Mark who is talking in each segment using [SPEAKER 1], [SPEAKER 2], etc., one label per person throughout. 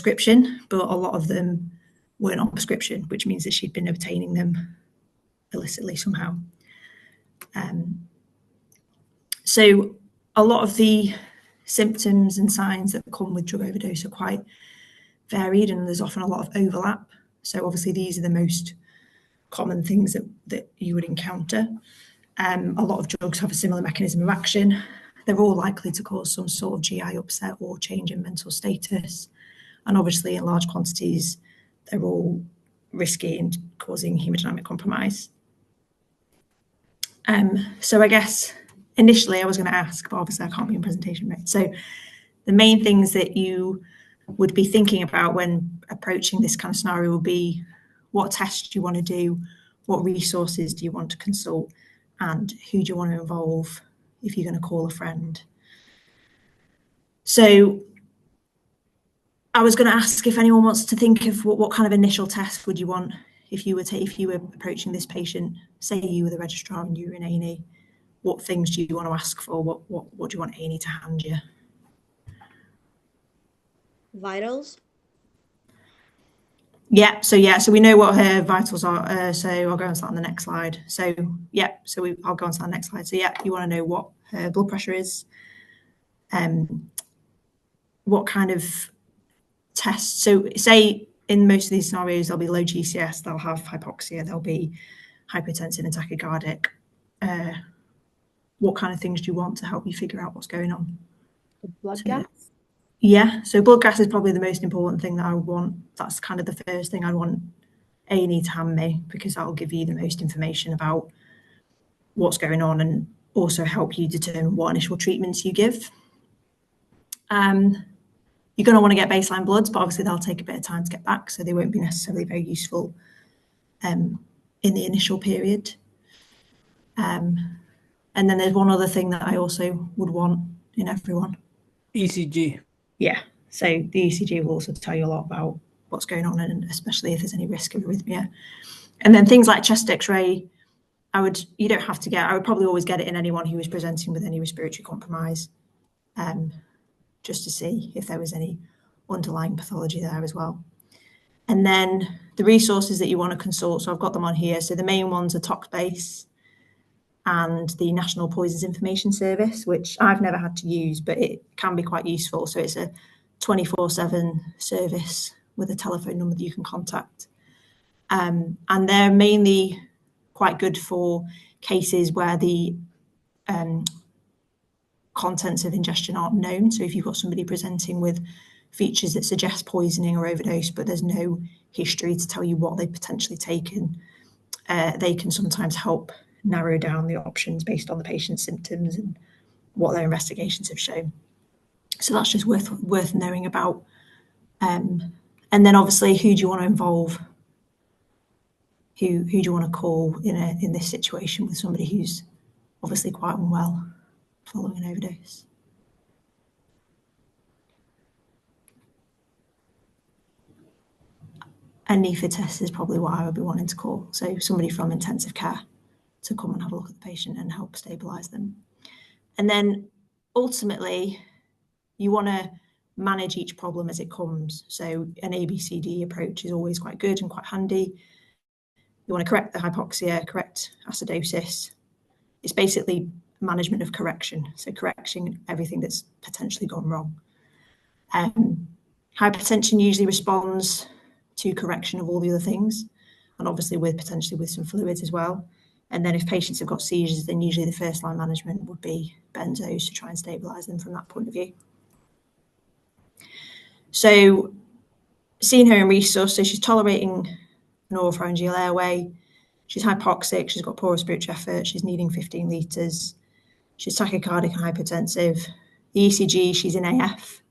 [SPEAKER 1] prescription, but a lot of them weren't on prescription, which means that she'd been obtaining them illicitly somehow. So a lot of the symptoms and signs that come with drug overdose are quite varied, and there's often a lot of overlap. So obviously these are the most common things that you would encounter. A lot of drugs have a similar mechanism of action. They're all likely to cause some sort of GI upset or change in mental status. And obviously in large quantities, they're all risky and causing hemodynamic compromise. So I guess initially I was going to ask, but obviously I can't be in presentation mode. So the main things that you would be thinking about when approaching this kind of scenario will be what tests do you want to do, what resources do you want to consult, and who do you want to involve if you're going to call a friend. So I was going to ask if anyone wants to think of what kind of initial test would you want if you were approaching this patient, say you were the registrar and you were in A&E, what things do you want to ask for? What do you want A&E to hand you?
[SPEAKER 2] Vitals?
[SPEAKER 1] Yeah, so we know what her vitals are. So I'll go on to that on the next slide. So yeah, I'll go on to that next slide. So yeah, you want to know what her blood pressure is, what kind of tests. So say in most of these scenarios, there'll be low GCS, they'll have hypoxia, they'll be hypertensive and tachycardic. What kind of things do you want to help you figure out what's going on?
[SPEAKER 2] Blood gas?
[SPEAKER 1] Yeah, so blood gas is probably the most important thing that I would want. That's kind of the first thing I want A&E to hand me, because that will give you the most information about what's going on and also help you determine what initial treatments you give. You're going to want to get baseline bloods, but obviously they'll take a bit of time to get back, so they won't be necessarily very useful in the initial period. And then there's one other thing that I also would want in everyone.
[SPEAKER 3] ECG.
[SPEAKER 1] Yeah, so the ECG will also tell you a lot about what's going on, and especially if there's any risk of arrhythmia. And then things like chest X-ray, you don't have to get, I would probably always get it in anyone who was presenting with any respiratory compromise, just to see if there was any underlying pathology there as well. And then the resources that you want to consult, so I've got them on here. So the main ones are ToxBase and the National Poisons Information Service, which I've never had to use, but it can be quite useful. So it's a 24/7 service with a telephone number that you can contact. And they're mainly quite good for cases where the contents of ingestion aren't known. So if you've got somebody presenting with features that suggest poisoning or overdose, but there's no history to tell you what they've potentially taken, they can sometimes help narrow down the options based on the patient's symptoms and what their investigations have shown. So that's just worth knowing about. And then obviously, who do you want to involve? Who do you want to call in this situation with somebody who's obviously quite unwell following an overdose? A anaesthetist is probably what I would be wanting to call. So somebody from intensive care to come and have a look at the patient and help stabilise them. And then ultimately, you want to manage each problem as it comes. So an ABCD approach is always quite good and quite handy. You want to correct the hypoxia, correct acidosis. It's basically management of correction, so correcting everything that's potentially gone wrong. Hypertension usually responds to correction of all the other things, and obviously potentially with some fluids as well. And then if patients have got seizures, then usually the first line management would be benzos to try and stabilise them from that point of view. So seeing her in resource, so she's tolerating an oropharyngeal airway, she's hypoxic, she's got poor respiratory effort, she's needing 15 litres, she's tachycardic and hypertensive. The ECG, she's in AF,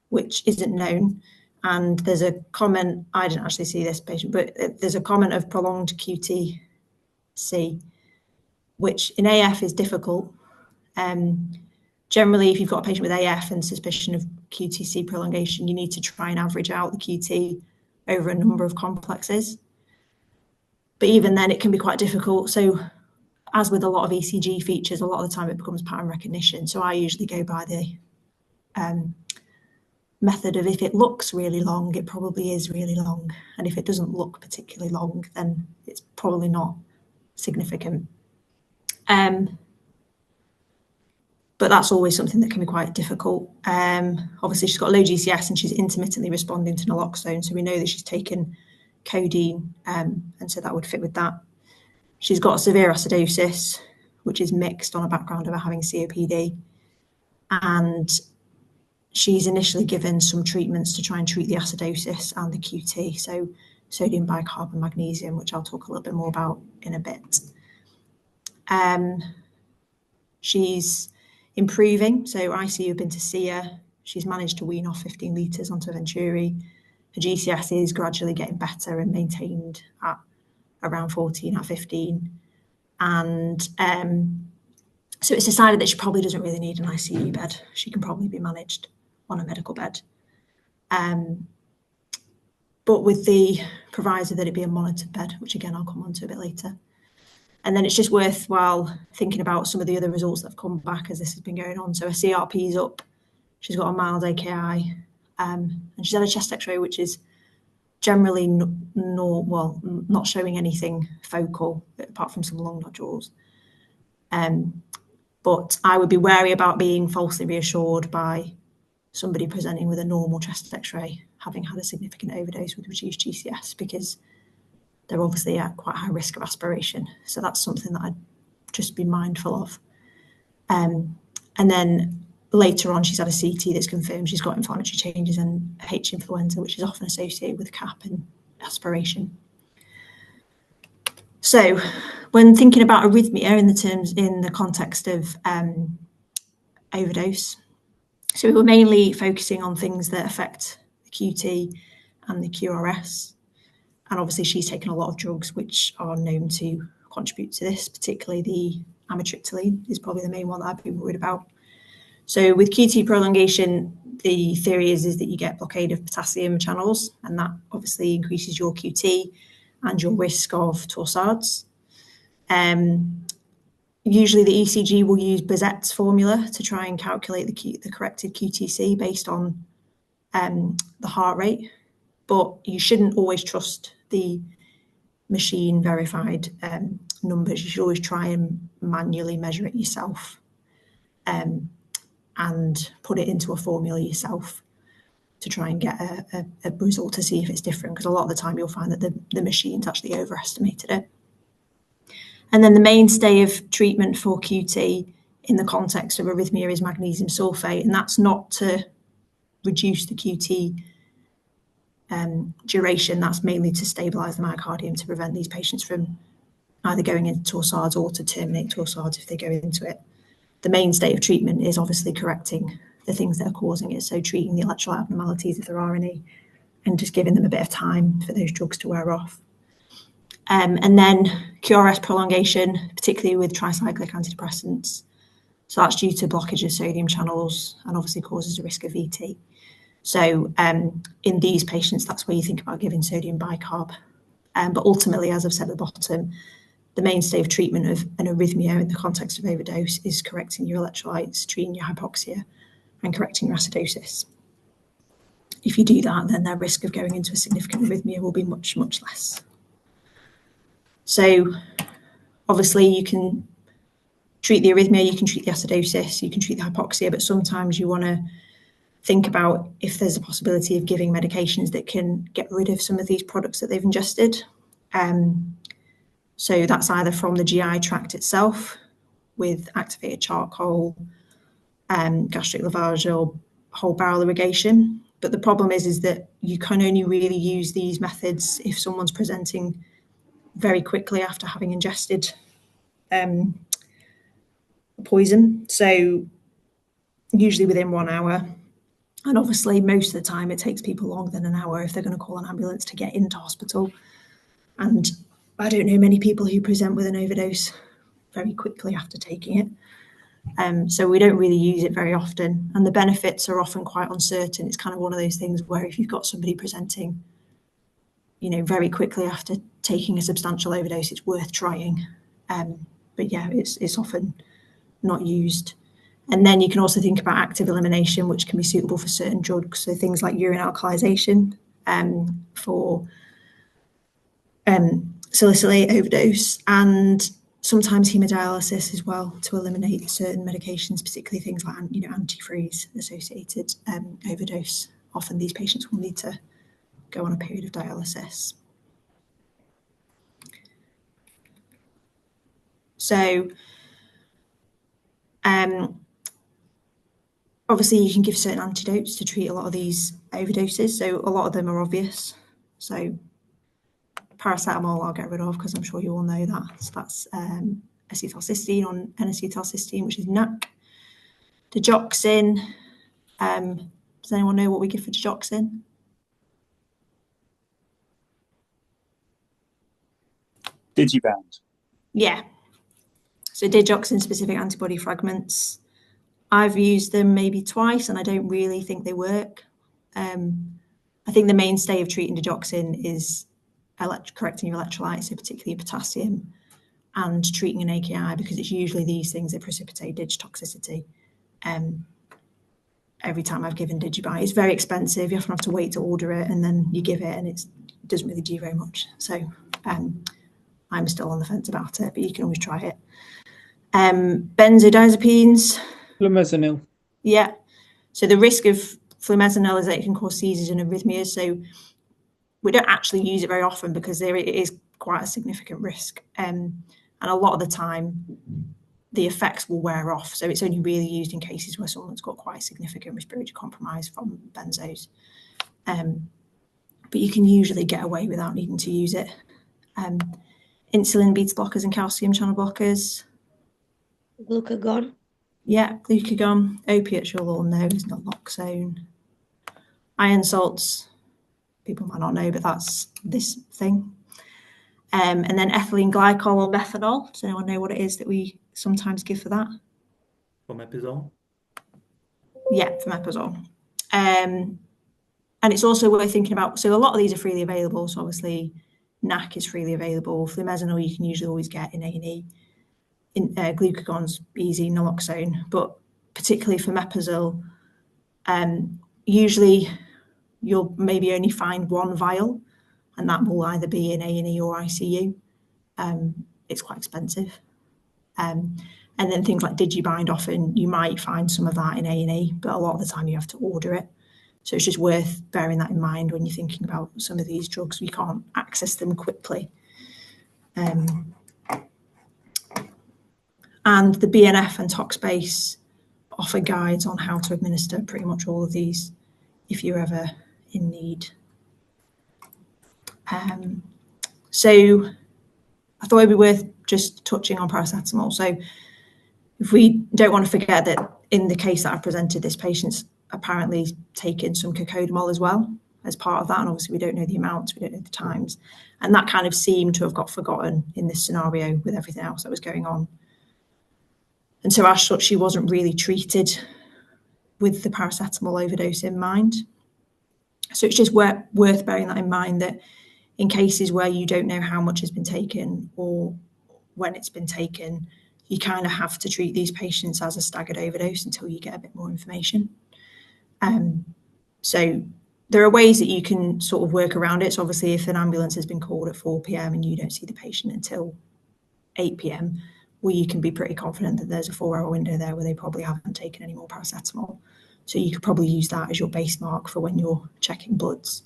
[SPEAKER 1] which isn't known. And there's a comment, I didn't actually see this patient, but there's a comment of prolonged QTC, which in AF is difficult. Generally, if you've got a patient with AF and suspicion of QTC prolongation, you need to try and average out the QT over a number of complexes. But even then, it can be quite difficult. So as with a lot of ECG features, a lot of the time it becomes pattern recognition. So I usually go by the method of if it looks really long, it probably is really long. And if it doesn't look particularly long, then it's probably not significant. But that's always something that can be quite difficult. Obviously, she's got low GCS and she's intermittently responding to naloxone, so we know that she's taken codeine, and so that would fit with that. She's got severe acidosis, which is mixed on a background of her having COPD, and she's initially given some treatments to try and treat the acidosis and the QT, so sodium bicarb and magnesium, which I'll talk a little bit more about in a bit. She's improving, so ICU have been to see her. She's managed to wean off 15 litres onto Venturi. Her GCS is gradually getting better and maintained at around 14 at 15. And so it's decided that she probably doesn't really need an ICU bed. She can probably be managed on a medical bed. But with the proviso that it be a monitored bed, which again, I'll come on to a bit later. And then it's just worthwhile thinking about some of the other results that have come back as this has been going on. So her CRP is up. She's got a mild AKI. And she's had a chest x-ray, which is generally not showing anything focal, apart from some lung nodules. But I would be wary about being falsely reassured by somebody presenting with a normal chest x-ray, having had a significant overdose with reduced GCS, because they're obviously at quite high risk of aspiration. So that's something that I'd just be mindful of. And then later on, she's had a CT that's confirmed she's got inflammatory changes and H influenza, which is often associated with CAP and aspiration. So when thinking about arrhythmia in the context of overdose, so we were mainly focusing on things that affect the QT and the QRS. And obviously she's taken a lot of drugs which are known to contribute to this, particularly the amitriptyline is probably the main one that I've been worried about. So with QT prolongation, the theory is that you get blockade of potassium channels, and that obviously increases your QT and your risk of torsades. Usually the ECG will use Burzette's formula to try and calculate the corrected QTC based on the heart rate, but you shouldn't always trust the machine verified numbers. You should always try and manually measure it yourself and put it into a formula yourself to try and get a result to see if it's different, because a lot of the time you'll find that the machine's actually overestimated it. And then the mainstay of treatment for QT in the context of arrhythmia is magnesium sulfate, and that's not to reduce the QT duration, that's mainly to stabilise the myocardium to prevent these patients from either going into torsades or to terminate torsades if they go into it. The mainstay of treatment is obviously correcting the things that are causing it, so treating the electrolyte abnormalities if there are any, and just giving them a bit of time for those drugs to wear off. And then QRS prolongation, particularly with tricyclic antidepressants. So that's due to blockage of sodium channels and obviously causes a risk of VT. So in these patients, that's where you think about giving sodium bicarb. But ultimately, as I've said at the bottom, the mainstay of treatment of an arrhythmia in the context of overdose is correcting your electrolytes, treating your hypoxia, and correcting your acidosis. If you do that, then their risk of going into a significant arrhythmia will be much, much less. So obviously you can treat the arrhythmia, you can treat the acidosis, you can treat the hypoxia, but sometimes you want to think about if there's a possibility of giving medications that can get rid of some of these products that they've ingested. So that's either from the GI tract itself with activated charcoal, gastric lavage, or whole bowel irrigation. But the problem is that you can only really use these methods if someone's presenting very quickly after having ingested poison. So usually within 1 hour. And obviously most of the time it takes people longer than an hour if they're going to call an ambulance to get into hospital. And I don't know many people who present with an overdose very quickly after taking it. So we don't really use it very often. And the benefits are often quite uncertain. It's kind of one of those things where if you've got somebody presenting, very quickly after taking a substantial overdose, it's worth trying. But yeah, it's often not used. And then you can also think about active elimination, which can be suitable for certain drugs. So things like urine alkalization for salicylate overdose, and sometimes hemodialysis as well to eliminate certain medications, particularly things like antifreeze associated overdose. Often these patients will need to go on a period of dialysis. So obviously you can give certain antidotes to treat a lot of these overdoses. So a lot of them are obvious. So paracetamol I'll get rid of because I'm sure you all know that. So that's acetylcysteine or N-acetylcysteine, which is NAC. Digoxin. Does anyone know what we give for digoxin?
[SPEAKER 3] Digibound.
[SPEAKER 1] Yeah. So digoxin specific antibody fragments. I've used them maybe twice and I don't really think they work. I think the mainstay of treating digoxin is correcting your electrolytes, so particularly potassium, and treating an AKI, because it's usually these things that precipitate digitoxicity. Every time I've given Digibuy, it's very expensive. You often have to wait to order it, and then you give it, and it doesn't really do very much. So I'm still on the fence about it, but you can always try it. Benzodiazepines.
[SPEAKER 3] Flumazenil.
[SPEAKER 1] Yeah. So the risk of flumazenil is that it can cause seizures and arrhythmias. So we don't actually use it very often because it is quite a significant risk. And a lot of the time, the effects will wear off. So it's only really used in cases where someone's got quite significant respiratory compromise from benzos. But you can usually get away without needing to use it. Insulin beta blockers and calcium channel blockers.
[SPEAKER 2] Glucagon.
[SPEAKER 1] Yeah, glucagon. Opiates you'll all know is naloxone. Iron salts, people might not know, but that's this thing. And then ethylene glycol or methanol. Does anyone know what it is that we sometimes give for that?
[SPEAKER 4] Omeprazole?
[SPEAKER 1] Yeah, omeprazole. And it's also worth thinking about, so a lot of these are freely available. So obviously NAC is freely available. Flumazenil you can usually always get in A&E. Glucagon's easy, naloxone, but particularly for omeprazole, usually you'll maybe only find one vial, and that will either be in A&E or ICU. It's quite expensive. And then things like Digibind, often you might find some of that in A&E, but a lot of the time you have to order it. So it's just worth bearing that in mind when you're thinking about some of these drugs. We can't access them quickly. And the BNF and ToxBase offer guides on how to administer pretty much all of these if you're ever in need. So I thought it'd be worth just touching on paracetamol. So if we don't want to forget that in the case that I presented, this patient's apparently taken some cocodamol as well as part of that. And obviously we don't know the amounts, we don't know the times. And that kind of seemed to have got forgotten in this scenario with everything else that was going on. And so as such, she wasn't really treated with the paracetamol overdose in mind. So it's just worth bearing that in mind, that in cases where you don't know how much has been taken or when it's been taken, you kind of have to treat these patients as a staggered overdose until you get a bit more information. So there are ways that you can sort of work around it. So obviously if an ambulance has been called at 4 p.m. and you don't see the patient until 8 p.m, well, you can be pretty confident that there's a 4-hour window there where they probably haven't taken any more paracetamol. So you could probably use that as your base mark for when you're checking bloods.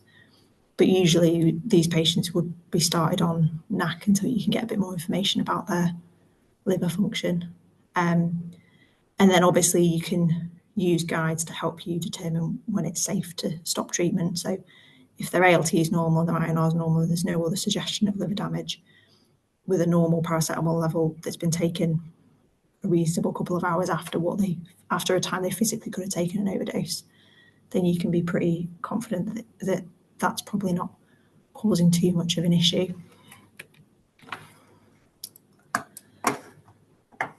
[SPEAKER 1] But usually these patients would be started on NAC until you can get a bit more information about their liver function. And then obviously you can use guides to help you determine when it's safe to stop treatment. So if their ALT is normal, their INR is normal, there's no other suggestion of liver damage, with a normal paracetamol level that's been taken a reasonable couple of hours after a time they physically could have taken an overdose, then you can be pretty confident that that's probably not causing too much of an issue.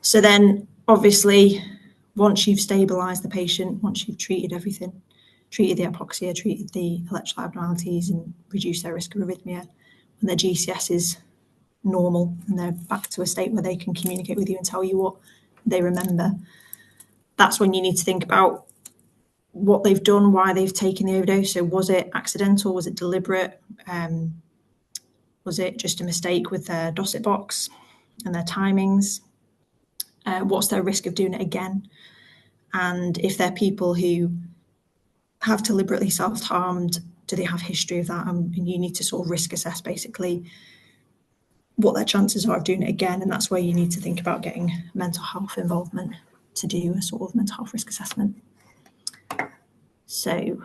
[SPEAKER 1] So then obviously once you've stabilised the patient, once you've treated everything, treated the hypoxia, treated the electrolyte abnormalities and reduced their risk of arrhythmia, when their GCS is normal and they're back to a state where they can communicate with you and tell you what they remember, that's when you need to think about what they've done, why they've taken the overdose. So was it accidental? Was it deliberate? Was it just a mistake with their dosset box and their timings? What's their risk of doing it again? And if they're people who have deliberately self-harmed, do they have history of that? And you need to sort of risk assess basically what their chances are of doing it again. And that's where you need to think about getting mental health involvement to do a sort of mental health risk assessment. So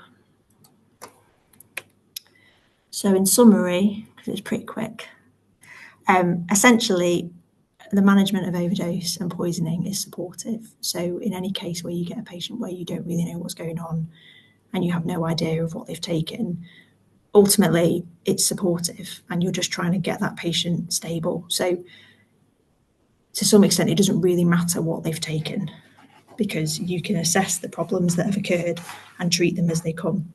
[SPEAKER 1] in summary, because it's pretty quick, essentially the management of overdose and poisoning is supportive. So in any case where you get a patient where you don't really know what's going on and you have no idea of what they've taken, ultimately it's supportive and you're just trying to get that patient stable. So to some extent, it doesn't really matter what they've taken because you can assess the problems that have occurred and treat them as they come.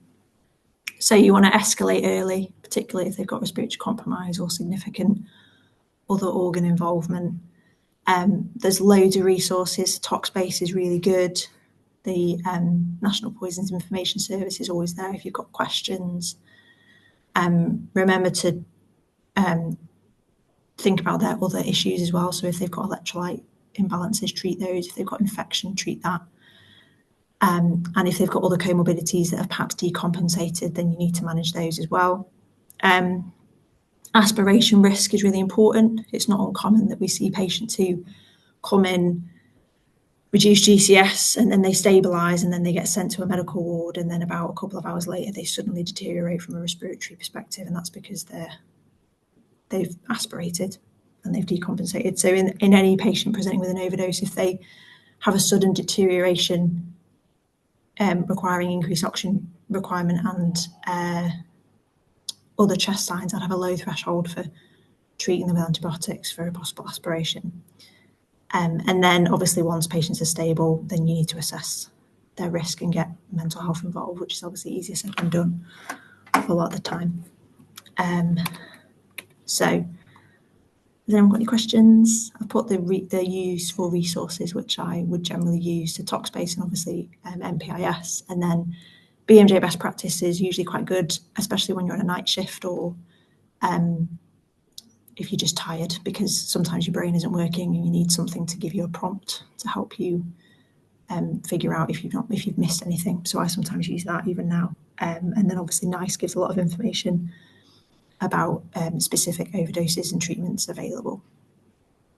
[SPEAKER 1] So you want to escalate early, particularly if they've got respiratory compromise or significant other organ involvement. There's loads of resources. ToxBase is really good. The National Poisons Information Service is always there if you've got questions. Remember to think about their other issues as well. So if they've got electrolyte imbalances, treat those. If they've got infection, treat that. And if they've got other comorbidities that have perhaps decompensated, then you need to manage those as well. Aspiration risk is really important. It's not uncommon that we see patients who come in, reduce GCS, and then they stabilise, and then they get sent to a medical ward, and then about a couple of hours later, they suddenly deteriorate from a respiratory perspective, and that's because they've aspirated and they've decompensated. So in any patient presenting with an overdose, if they have a sudden deterioration requiring increased oxygen requirement and other chest signs, I'd have a low threshold for treating them with antibiotics for a possible aspiration. And then obviously once patients are stable, then you need to assess their risk and get mental health involved, which is obviously easier said than done a lot of the time. So has anyone got any questions? I've put the useful resources which I would generally use, so ToxBase and obviously MPIS, and then BMJ best practice is usually quite good, especially when you're on a night shift or if you're just tired, because sometimes your brain isn't working and you need something to give you a prompt to help you figure out if you've missed anything. So I sometimes use that even now. And then obviously NICE gives a lot of information about specific overdoses and treatments available.